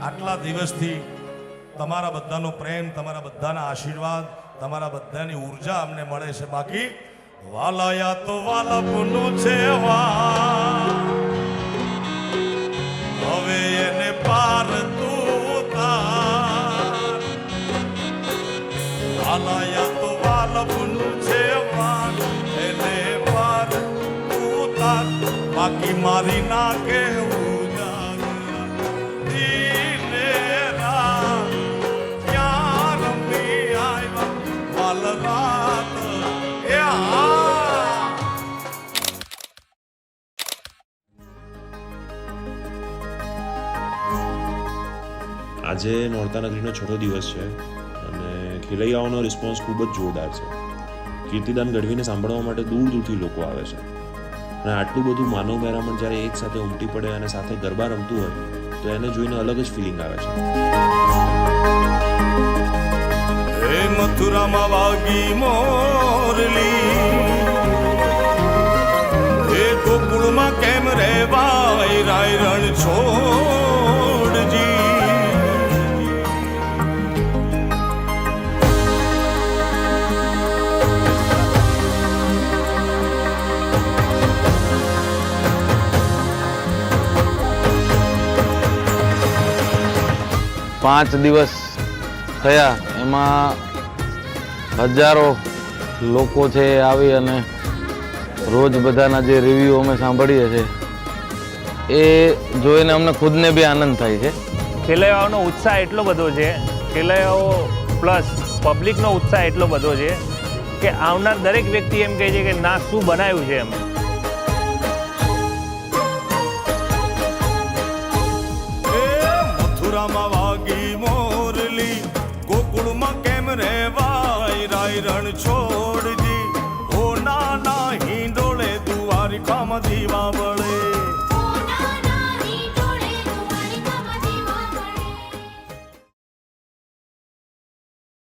આટલા દિવસથી તમારા બધાનો પ્રેમ, તમારા બધાના આશીર્વાદ, તમારા બધાની ઉર્જા અમને મળે છે. બાકી વાલાયા તો વાલપનું છે હવે એને પાર તું તાર. વાલાયા તો વાલપનું છે એને પાર તું તાર. બાકી મારી ના કેવું આજે નોરતા નગરીનો છઠ્ઠો દિવસ છે અને ખેલૈયાઓનો રિસ્પોન્સ ખૂબ જ જોરદાર છે. કીર્તિદાન ગઢવીને સાંભળવા માટે દૂર દૂરથી લોકો આવે છે અને આટલું બધું માનવ મહેરામણ જ્યારે એક સાથે ઉમટી પડે અને સાથે ગરબા રમતું હોય તો એને જોઈને અલગ જ ફિલિંગ આવે છે. હે મથુરામાં વાગી મોરલી, હે ગોકુળમાં કેમ રહેવાય રાય રણ છોડજી. 5 દિવસ થયા, એમાં હજારો લોકો છે આવી અને રોજ બધાના જે રિવ્યૂ અમે સાંભળીએ છીએ એ જોઈને અમને ખુદને બી આનંદ થાય છે. ખેલૈયાઓનો ઉત્સાહ એટલો બધો છે, ખેલૈયાઓ પ્લસ પબ્લિકનો ઉત્સાહ એટલો બધો છે કે આવનાર દરેક વ્યક્તિ એમ કહે છે કે ના શું બનાવ્યું છે એમ. મથુરામાં વાગી મોરલી, ગોકુળમાં કેમ રહેવાય રાય રણ છોડજી. ઓ નાના હિંડોળે દ્વારિકામાં દીવા વળે.